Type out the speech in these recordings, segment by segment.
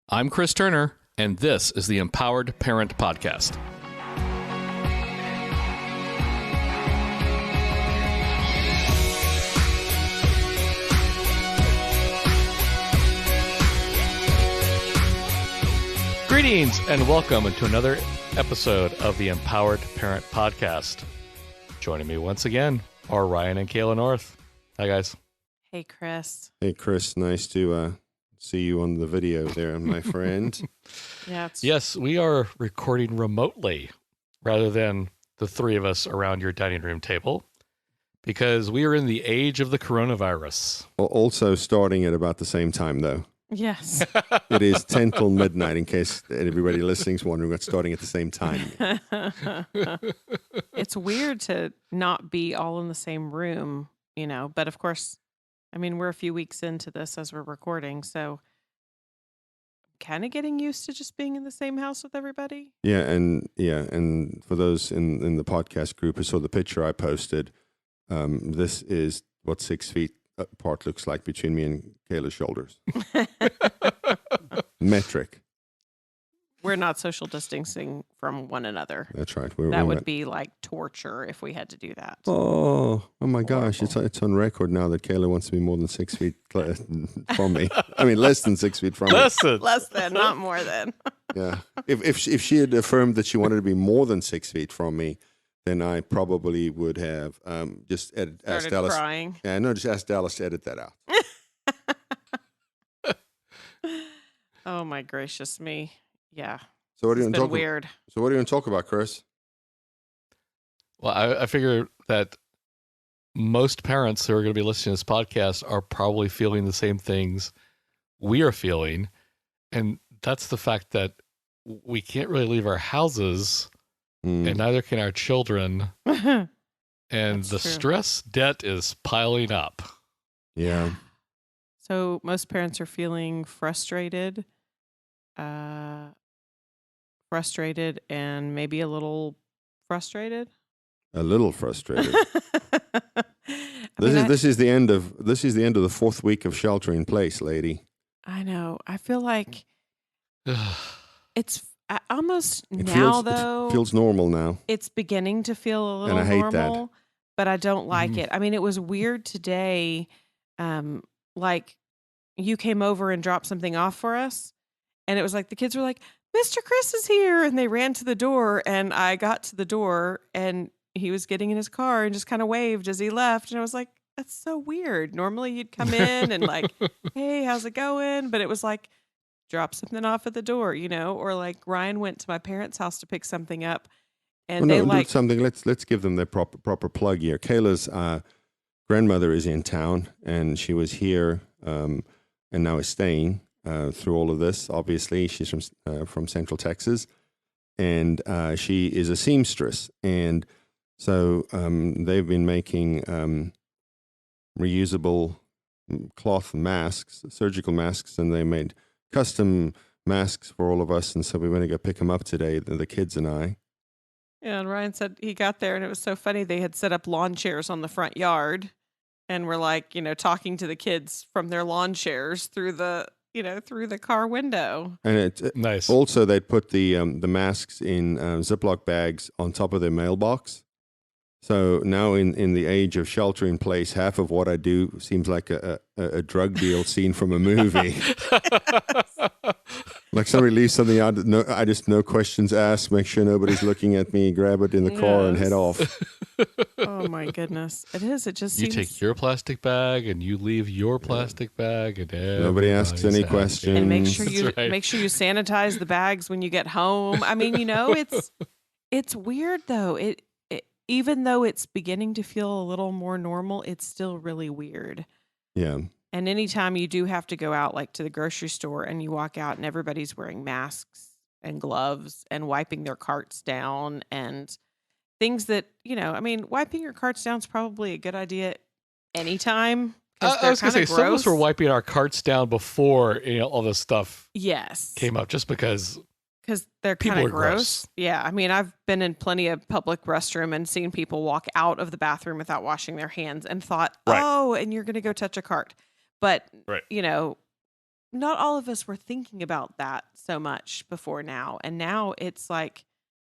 I'm Chris Turner, and this is the Empowered Parent Podcast. Greetings and welcome to another episode of the Empowered Parent Podcast. Joining me once again are Ryan and Kayla North. Hi, guys. Hey, Chris. Hey, Chris. Nice to see you on the video there, my friend. Yes, we are recording remotely rather than the three of us around your dining room table because we are in the age of the coronavirus. Also starting at about the same time, though. Yes. It is 10 till midnight, in case everybody listening is wondering what's starting at the same time. It's weird to not be all in the same room, but of course, I mean, we're a few weeks into this as we're recording, so kind of getting used to just being in the same house with everybody. Yeah, and for those in the podcast group who saw the picture I posted, this is what 6 feet apart looks like between me and Kayla's shoulders. Metric. We're not social distancing from one another. That's right. That would be like torture if we had to do that. Oh my gosh. It's on record now that Kayla wants to be more than 6 feet from me. I mean, less than 6 feet from me. Less than, not more than. Yeah. If she had affirmed that she wanted to be more than 6 feet from me, then I probably would have just asked Dallas. Crying. Yeah, no, just asked Dallas to edit that out. Oh my gracious me. Yeah. So what are you It's going to been talk weird. about? So what are you going to talk about, Chris? Well, I figure that most parents who are going to be listening to this podcast are probably feeling the same things we are feeling. And that's the fact that we can't really leave our houses and neither can our children. And That's the true. stress debt is piling up. Yeah. So most parents are feeling frustrated and maybe a little frustrated. A little frustrated. This is the end of the fourth week of shelter in place, lady. I know. I feel like it's almost It now though. It feels normal now. It's beginning to feel a little And I hate normal, but I don't like Mhm. it. I mean, it was weird today. Like you came over and dropped something off for us, and it was like the kids were like, "Mr. Chris is here," and they ran to the door, and I got to the door, and he was getting in his car and just kind of waved as he left, and I was like, "That's so weird. Normally you'd come in and like, hey, how's it going?" But it was like, drop something off at the door, or like Ryan went to my parents' house to pick something up, and let's give them their proper plug here. Kayla's grandmother is in town, and she was here and now is staying through all of this. Obviously, she's from Central Texas, and she is a seamstress, and so they've been making reusable cloth masks, surgical masks, and they made custom masks for all of us, and so we went to go pick them up today, the kids and I. Yeah, and Ryan said he got there and it was so funny. They had set up lawn chairs on the front yard and were like, talking to the kids from their lawn chairs through the car window. And it Nice. Also, they'd put the masks in Ziploc bags on top of their mailbox. So now in the age of shelter in place, half of what I do seems like a drug deal scene from a movie. Like somebody leaves something out, I just no questions asked, make sure nobody's looking at me, grab it in the car and head off. Oh my goodness. It is. It just You seems... take your plastic bag and you leave your plastic bag, and Nobody asks any happy. questions. And make sure That's you right. make sure you sanitize the bags when you get home. I mean, it's weird though. It even though it's beginning to feel a little more normal, it's still really weird. Yeah. And anytime you do have to go out, like to the grocery store, and you walk out and everybody's wearing masks and gloves and wiping their carts down and things that, wiping your carts down is probably a good idea anytime. I was going to say, some of us were wiping our carts down before all this stuff came up, just because they're kind of people are gross. Yeah. I mean, I've been in plenty of public restroom and seen people walk out of the bathroom without washing their hands and thought, Right. oh, and you're going to go touch a cart. But, Right. not all of us were thinking about that so much before now. And now it's like,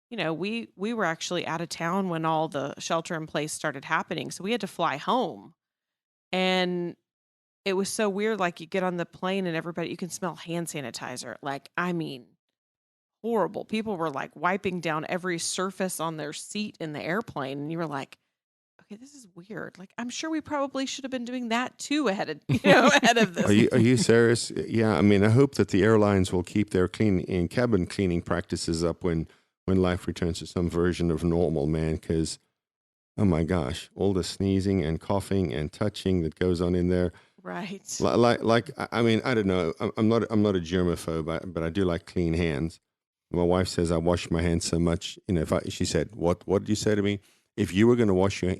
we were actually out of town when all the shelter in place started happening. So we had to fly home. And it was so weird. Like you get on the plane and you can smell hand sanitizer. Like, I mean, horrible. People were like wiping down every surface on their seat in the airplane. And you were like, okay, this is weird. Like, I'm sure we probably should have been doing that too ahead of this. Are you serious? Yeah. I mean, I hope that the airlines will keep their cabin cleaning practices up when life returns to some version of normal, man. Because, oh my gosh, all the sneezing and coughing and touching that goes on in there. Right. Like, I mean, I don't know. I'm not a germaphobe, but I do like clean hands. My wife says I wash my hands so much. She said, "What did you say to me? If you are going to wash your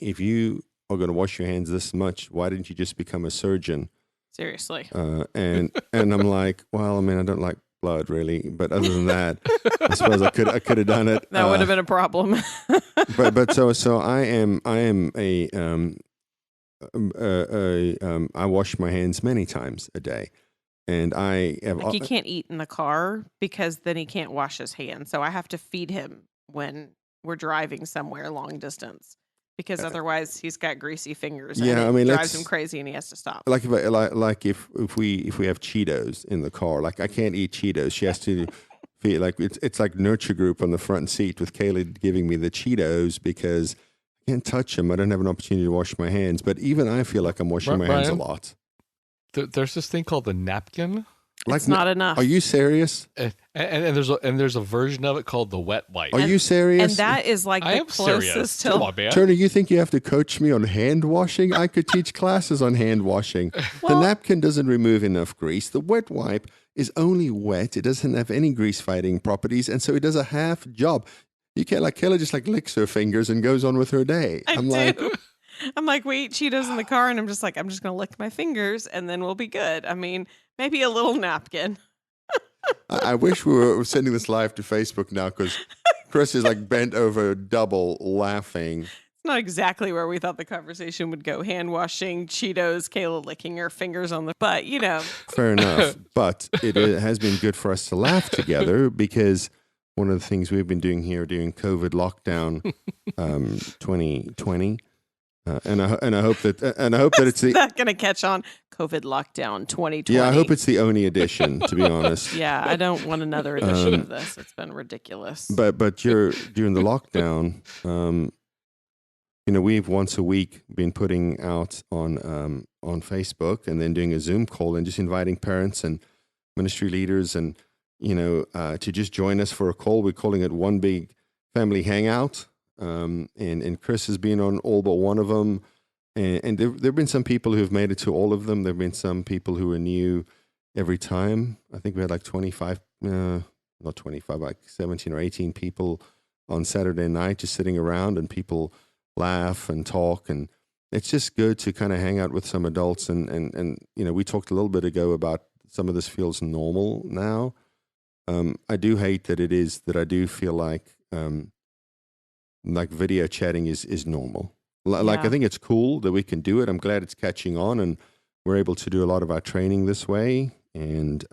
hands this much, why didn't you just become a surgeon?" Seriously. And I'm like, well, I mean, I don't like blood really, but other than that, I suppose I could have done it. That would have been a problem. but so I am I wash my hands many times a day. And I have, he can't eat in the car because then he can't wash his hands. So I have to feed him when we're driving somewhere long distance because otherwise he's got greasy fingers. And it drives him crazy and he has to stop. Like if we have Cheetos in the car, like I can't eat Cheetos. She has to feed, like it's like nurture group on the front seat with Kayla giving me the Cheetos because I can't touch them. I don't have an opportunity to wash my hands. But even I feel like I'm washing my hands a lot. There's this thing called the napkin. It's not enough. Are you serious? And there's a version of it called the wet wipe. Are you serious? And that is like the closest to. Come on, man. Turner, you think you have to coach me on hand washing? I could teach classes on hand washing. The napkin doesn't remove enough grease. The wet wipe is only wet. It doesn't have any grease fighting properties, and so it does a half job. You can't Kayla just licks her fingers and goes on with her day. I'm like, we eat Cheetos in the car, and I'm just going to lick my fingers, and then we'll be good. I mean, maybe a little napkin. I wish we were sending this live to Facebook now because Chris is like bent over double laughing. It's not exactly where we thought the conversation would go. Hand washing, Cheetos, Kayla licking her fingers on the... But, Fair enough. But it has been good for us to laugh together because one of the things we've been doing here during COVID lockdown 2020... and I hope that it's not going to catch on. COVID lockdown 2020. Yeah, I hope it's the only edition. To be honest. Yeah, I don't want another edition of this. It's been ridiculous. But during the lockdown, we've once a week been putting out on Facebook and then doing a Zoom call and just inviting parents and ministry leaders and to just join us for a call. We're calling it One Big Family Hangout. And Chris has been on all but one of them, and there have been some people who have made it to all of them. There have been some people who are new every time. I think we had like 17 or 18 people on Saturday night just sitting around, and people laugh and talk, and it's just good to kind of hang out with some adults. And we talked a little bit ago about some of this feels normal now. I do hate that it is that I do feel like video chatting is normal. I think it's cool that we can do it. I'm glad it's catching on, and we're able to do a lot of our training this way. And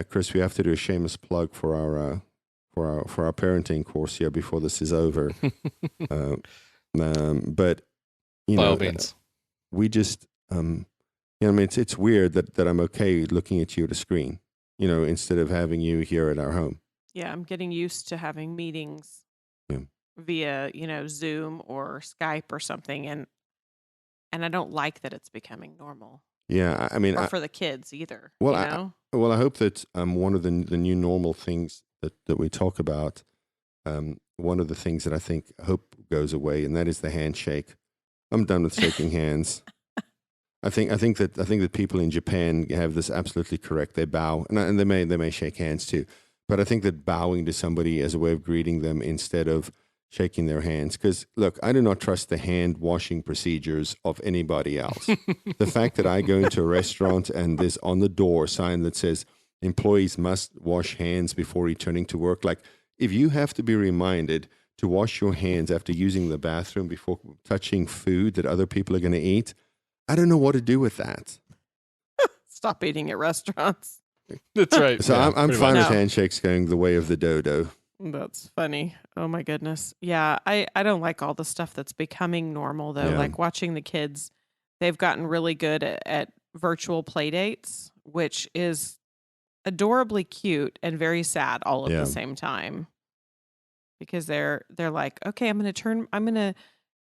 Chris, we have to do a shameless plug for our parenting course here before this is over. But by all means, we just it's weird that I'm okay looking at you at a screen, instead of having you here at our home. Yeah, I'm getting used to having meetings via, Zoom or Skype or something. And I don't like that it's becoming normal. Yeah. I mean, or for the kids either. Well, I hope that one of the new normal things that we talk about, one of the things that I hope goes away, and that is the handshake. I'm done with shaking hands. I think that people in Japan have this absolutely correct. They bow, and they may shake hands too. But I think that bowing to somebody as a way of greeting them instead of shaking their hands. Because, look, I do not trust the hand washing procedures of anybody else. The fact that I go into a restaurant and there's on the door a sign that says employees must wash hands before returning to work. Like, if you have to be reminded to wash your hands after using the bathroom before touching food that other people are going to eat, I don't know what to do with that. stop eating at restaurants. That's right. So Yeah, I'm pretty fine much. with handshakes going the way of the dodo. That's funny. Oh my goodness. Yeah, I don't like all the stuff that's becoming normal though. Yeah. Like watching the kids, they've gotten really good at virtual play dates, which is adorably cute and very sad all at Yeah. the same time. Because they're like, okay, I'm gonna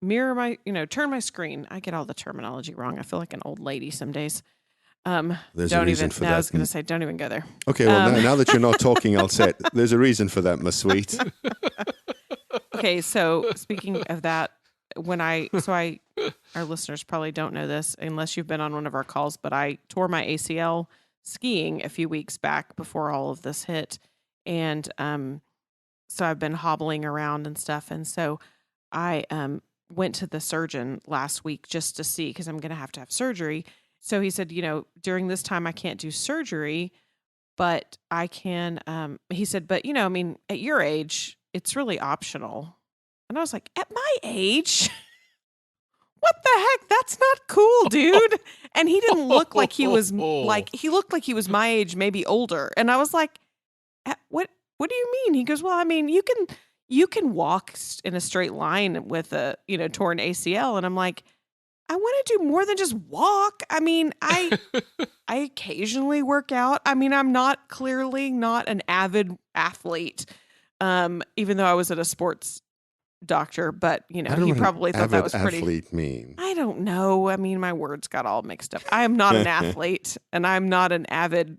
mirror my, turn my screen. I get all the terminology wrong. I feel like an old lady some days. There's don't a reason even. for I that. was gonna say, don't even go there. Okay, well, now that you're not talking, I'll say it. There's a reason for that, my sweet. Okay, so speaking of that, our listeners probably don't know this unless you've been on one of our calls, but I tore my ACL skiing a few weeks back before all of this hit, and so I've been hobbling around and stuff, and so I went to the surgeon last week just to see because I'm going to have surgery. So he said, during this time I can't do surgery, but I can. He said, but I mean, at your age, it's really optional. And I was like, at my age? What the heck? That's not cool, dude. And he didn't look like he was he looked like he was my age, maybe older. And I was like, what do you mean? He goes, well, I mean, you can walk in a straight line with a, torn ACL. And I'm like, I want to do more than just walk. I mean, I occasionally work out. I mean, I'm clearly not an avid athlete. Even though I was at a sports doctor, but he probably thought that was pretty. Athlete mean? I don't know. I mean, my words got all mixed up. I am not an athlete, and I'm not an avid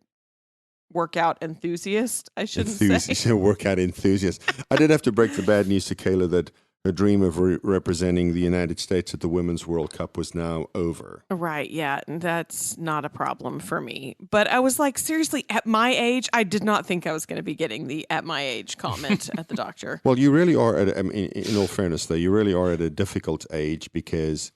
workout enthusiast. I shouldn't say Workout enthusiast. I did have to break the bad news to Kayla that her dream of representing the United States at the Women's World Cup was now over. Right, yeah, and that's not a problem for me. But I was like, seriously, at my age, I did not think I was going to be getting the at my age comment at the doctor. Well, you really are, in all fairness, though, you really are at a difficult age because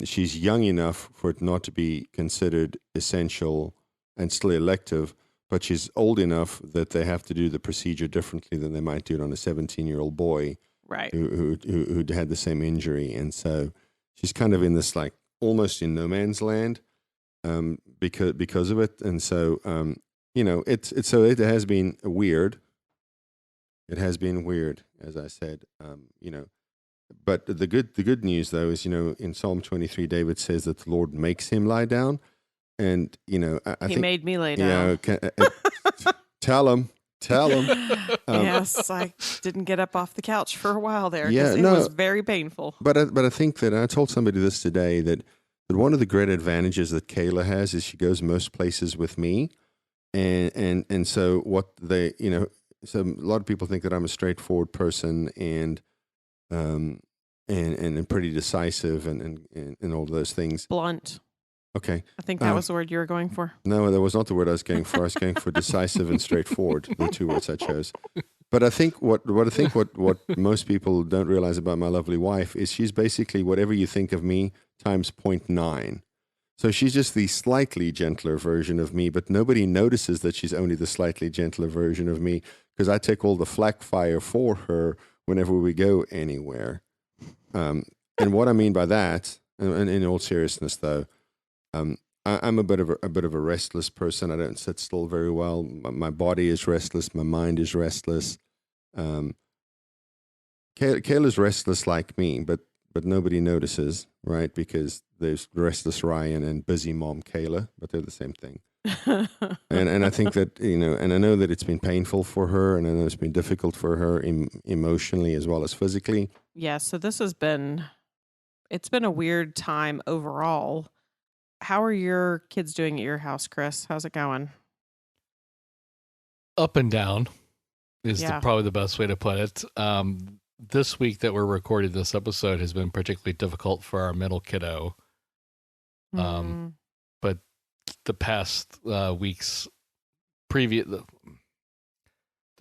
she's young enough for it not to be considered essential and still elective, but she's old enough that they have to do the procedure differently than they might do it on a 17-year-old boy. Right. Who had the same injury. And so she's kind of in this like almost in no man's land because of it. And so, it has been weird. It has been weird, as I said, but the good news though is, in Psalm 23, David says that the Lord makes him lie down. And, I think he made me lay down. Tell him. Yes, I didn't get up off the couch for a while there. Yeah, it was very painful. But I think that I told somebody this today that one of the great advantages that Kayla has is she goes most places with me, and so what they so a lot of people think that I'm a straightforward person and pretty decisive and all those things. Blunt. Okay. I think that was the word you were going for. No, that was not the word I was going for. I was going for decisive and straightforward, the two words I chose. But I think what most people don't realize about my lovely wife is she's basically whatever you think of me times 0.9. So she's just the slightly gentler version of me, but nobody notices that she's only the slightly gentler version of me because I take all the flak fire for her whenever we go anywhere. And what I mean by that, and in all seriousness though, I'm a bit of a restless person. I don't sit still very well. My body is restless. My mind is restless. Kayla's restless like me, but nobody notices, right? Because there's restless Ryan and busy mom Kayla, but they're the same thing. and I think that and I know that it's been painful for her, and I know it's been difficult for her emotionally as well as physically. Yeah. So it's been a weird time overall. How are your kids doing at your house, Chris? How's it going? Up and down is probably the best way to put it. This week that we're recording this episode has been particularly difficult for our middle kiddo. But the past weeks, the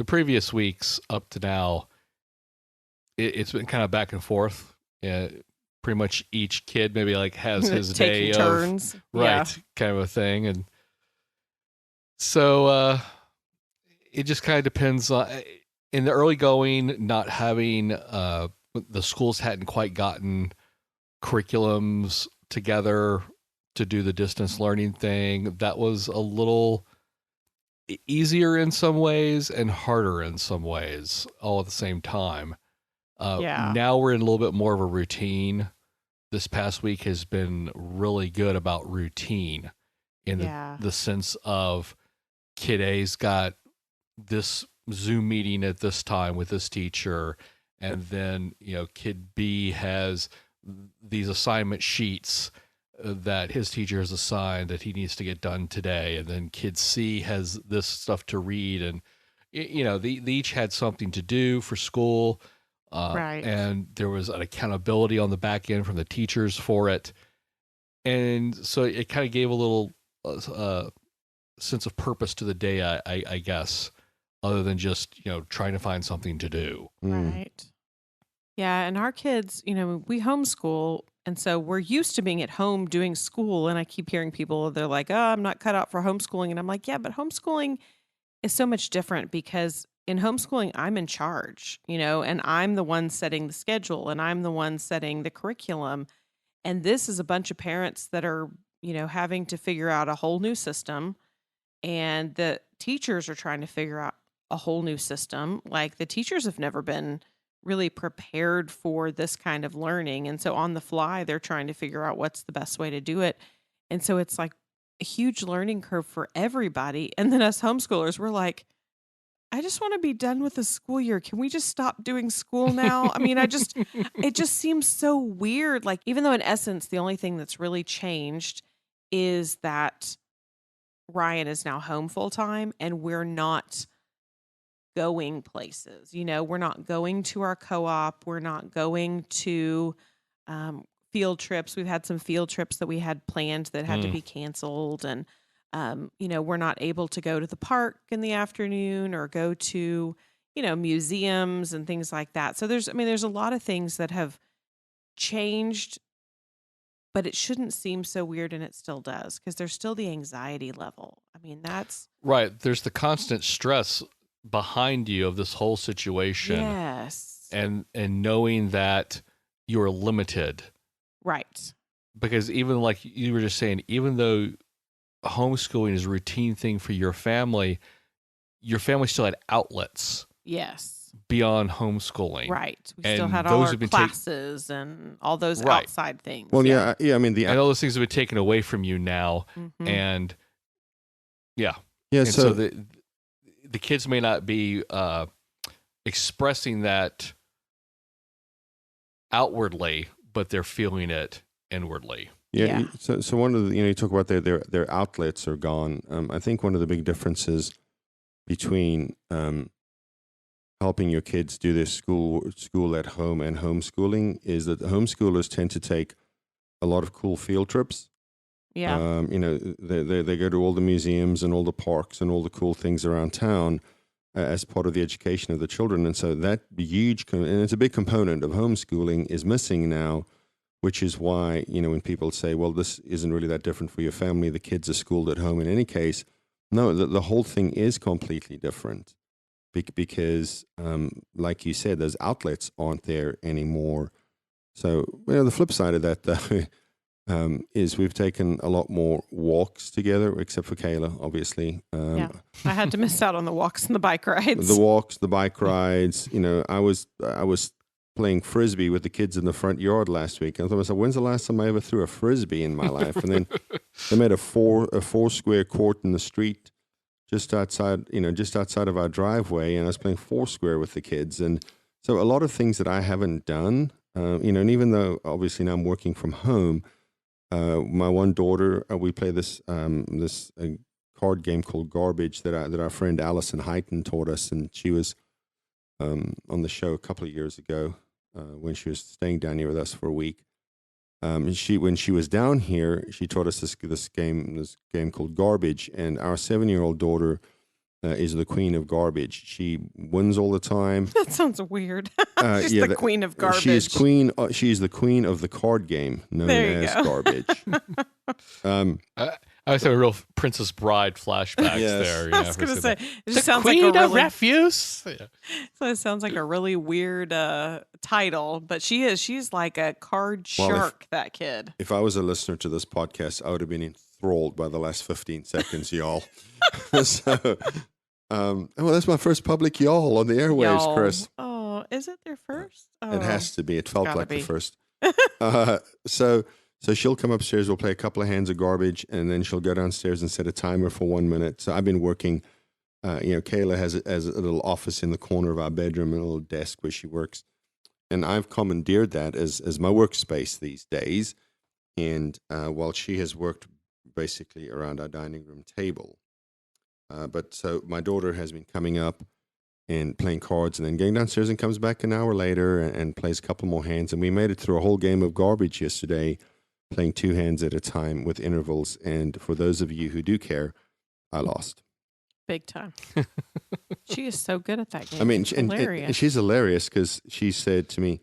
previous weeks up to now, it's been kind of back and forth. Pretty much each kid maybe like has his day turns. Kind of a thing. And so it just kind of depends on in the early going, not having the schools hadn't quite gotten curriculums together to do the distance learning thing. That was a little easier in some ways and harder in some ways, all at the same time. Yeah. Now we're in a little bit more of a routine. This past week has been really good about routine in the sense of kid A's got this Zoom meeting at this time with this teacher, and then kid B has these assignment sheets that his teacher has assigned that he needs to get done today, and then kid C has this stuff to read, and they each had something to do for school, Right. and there was an accountability on the back end from the teachers for it, and so it kind of gave a little sense of purpose to the day, I guess, other than just trying to find something to do. Right. Yeah, and our kids, we homeschool, and so we're used to being at home doing school. And I keep hearing people, they're like, "Oh, I'm not cut out for homeschooling," and I'm like, "Yeah, but homeschooling is so much different because in homeschooling, I'm in charge, and I'm the one setting the schedule, and I'm the one setting the curriculum, and this is a bunch of parents that are, having to figure out a whole new system, and the teachers are trying to figure out a whole new system. Like the teachers have never been really prepared for this kind of learning. And so on the fly, they're trying to figure out what's the best way to do it. And so it's like a huge learning curve for everybody. And then us homeschoolers, we're like, I just want to be done with the school year. Can we just stop doing school now? I mean, it just seems so weird. Like, even though in essence, the only thing that's really changed is that Ryan is now home full time and we're not going places. We're not going to our co-op. We're not going to field trips. We've had some field trips that we had planned that had to be canceled. And, we're not able to go to the park in the afternoon or go to, museums and things like that. So there's a lot of things that have changed, but it shouldn't seem so weird, and it still does, because there's still the anxiety level. I mean, that's right. There's the constant stress behind you of this whole situation. Yes. And knowing that you're limited. Right. Because even like you were just saying, even though homeschooling is a routine thing for your family still had outlets. Yes. Beyond homeschooling. Right. We and still had all our classes and all those outside things. Well, yeah. I mean, and all those things have been taken away from you now. Mm-hmm. And yeah. And so the kids may not be expressing that outwardly, but they're feeling it inwardly. Yeah. So one of the, you talk about their outlets are gone. I think one of the big differences between helping your kids do their school at home and homeschooling is that the homeschoolers tend to take a lot of cool field trips. Yeah. They go to all the museums and all the parks and all the cool things around town as part of the education of the children. And so that huge, and it's a big component of homeschooling, is missing now, which is why, when people say, well, this isn't really that different for your family, the kids are schooled at home in any case. No, the whole thing is completely different because, like you said, those outlets aren't there anymore. So, the flip side of that, though, is we've taken a lot more walks together, except for Kayla, obviously. I had to miss out on the walks and the bike rides. The walks, the bike rides. I was playing frisbee with the kids in the front yard last week. And I thought to myself, when's the last time I ever threw a frisbee in my life? And then they made a four square court in the street just outside of our driveway, and I was playing four square with the kids. And so a lot of things that I haven't done, and even though obviously now I'm working from home, my one daughter, we play this card game called Garbage that our friend Allison Heighton taught us, and she was on the show a couple of years ago when she was staying down here with us for a week. When she was down here, she taught us this game called Garbage, and our 7-year-old daughter is the queen of garbage. She wins all the time. That sounds weird. She's the queen of garbage. She is She is the queen of the card game known as Garbage. I was having real Princess Bride flashbacks Yes. there. I was going to say, it the just sounds Queen like a of really, Refuse. Yeah. so it sounds like a really weird title, but she's like a card Well, shark, that kid. If I was a listener to this podcast, I would have been enthralled by the last 15 seconds, y'all. So, well, that's my first public y'all on the airwaves, Y'all. Chris. Oh, is it their first? Oh, It has to be. It felt gotta like be. the first. So she'll come upstairs. We'll play a couple of hands of garbage, and then she'll go downstairs and set a timer for 1 minute. So I've been working. Kayla has a little office in the corner of our bedroom, a little desk where she works, and I've commandeered that as my workspace these days. And while she has worked basically around our dining room table, but so my daughter has been coming up and playing cards, and then going downstairs and comes back an hour later and plays a couple more hands. And we made it through a whole game of garbage yesterday, playing 2 hands at a time with intervals. And for those of you who do care, I lost. Big time. She is so good at that game. I mean, It's and hilarious. she's hilarious because she said to me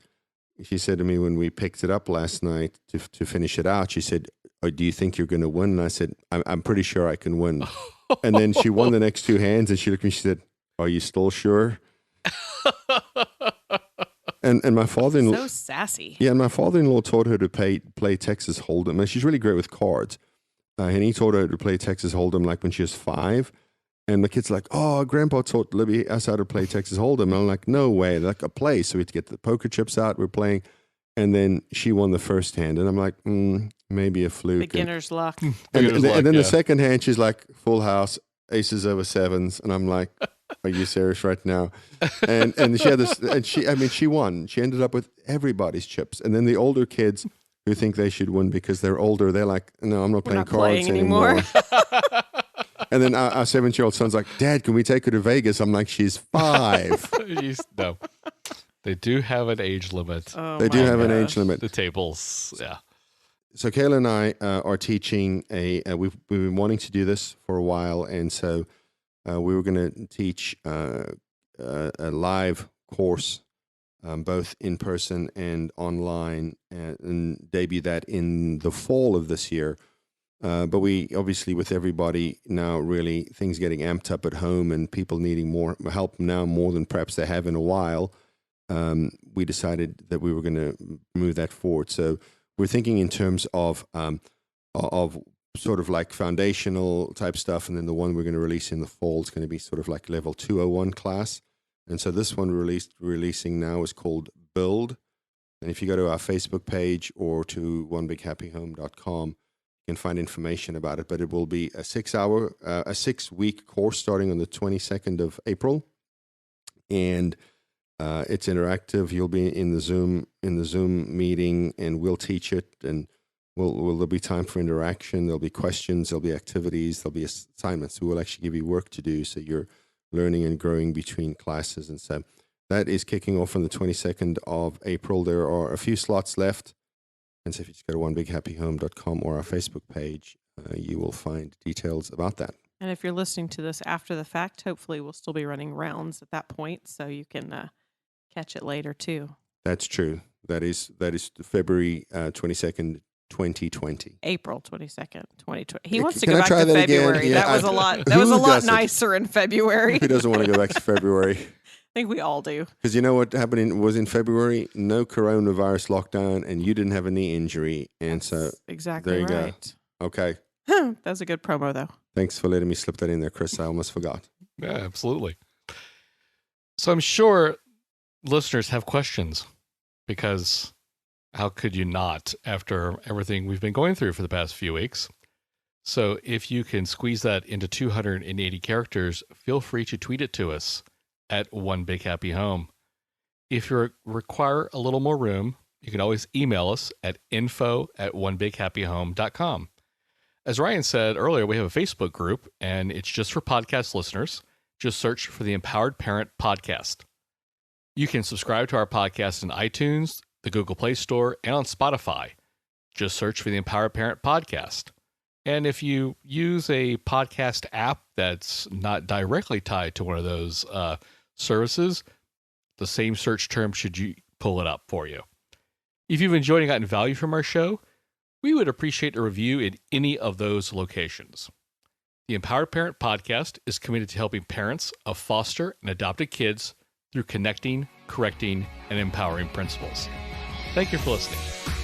when we picked it up last night to finish it out, she said, "Oh, do you think you're going to win?" And I said, I'm pretty sure I can win. And then she won the next 2 hands, and she looked at me, she said, "Are you still sure?" And my father-in-law, so sassy. yeah, and my father-in-law taught her to play Texas Hold'em. And she's really great with cards. And he taught her to play Texas Hold'em like when she was 5. And the kid's like, "Oh, Grandpa taught Libby us how to play Texas Hold'em." And I'm like, "No way!" They're like, "A play." So we had to get the poker chips out. We're playing, and then she won the first hand, and I'm like, maybe a fluke. Beginner's luck. And Beginner's luck, then yeah. the second hand, she's like, full house, aces over 7s, and I'm like, "Are you serious right now?" And she had this, and she won. She ended up with everybody's chips, and then the older kids who think they should win because they're older, they're like, "No, I'm not We're playing not cards playing anymore." anymore. And then our 7-year-old son's like, "Dad, can we take her to Vegas?" I'm like, "She's 5." No. They do have an age limit. Oh, They do my have an gosh. age limit. The tables. Yeah. So Kayla and I are teaching we've been wanting to do this for a while, and so we were going to teach a live course, both in person and online, and debut that in the fall of this year. But we obviously, with everybody now, really things getting amped up at home and people needing more help now more than perhaps they have in a while, we decided that we were going to move that forward. So we're thinking in terms of sort of like foundational type stuff, and then the one we're going to release in the fall is going to be sort of like level 201 class. And so this one releasing now is called Build. And if you go to our Facebook page or to onebighappyhome.com, you can find information about it. But it will be a 6-week course starting on the 22nd of April, and it's interactive. You'll be in the Zoom meeting, and we'll teach it, and there'll be time for interaction. There'll be questions. There'll be activities. There'll be assignments. We will actually give you work to do, so you're learning and growing between classes. And so that is kicking off on the 22nd of April. There are a few slots left. And so if you just go to onebighappyhome.com or our Facebook page, you will find details about that. And if you're listening to this after the fact, hopefully we'll still be running rounds at that point, so you can catch it later too. That's true. That is February 22nd, 2020. April 22nd, 2020. He wants to Can go I back try to that again? February. Yeah, that was a lot. That who was a lot doesn't? nicer in February. Who doesn't want to go back to February? I think we all do. Because you know what happened was in February, no coronavirus lockdown, and you didn't have a knee injury. And so, That's exactly there you go. right. okay. That was a good promo, though. Thanks for letting me slip that in there, Chris. I almost forgot. Yeah, absolutely. So I'm sure listeners have questions, because how could you not after everything we've been going through for the past few weeks? So if you can squeeze that into 280 characters, feel free to tweet it to us at One Big Happy Home. If you require a little more room, you can always email us at info@onebighappyhome.com. As Ryan said earlier, we have a Facebook group, and it's just for podcast listeners. Just search for the Empowered Parent Podcast. You can subscribe to our podcast in iTunes, the Google Play Store, and on Spotify. Just search for the Empowered Parent Podcast. And if you use a podcast app that's not directly tied to one of those services, the same search term should you pull it up for you. If you've enjoyed and gotten value from our show, we would appreciate a review in any of those locations. The Empowered Parent Podcast is committed to helping parents of foster and adopted kids through connecting, correcting, and empowering principles. Thank you for listening.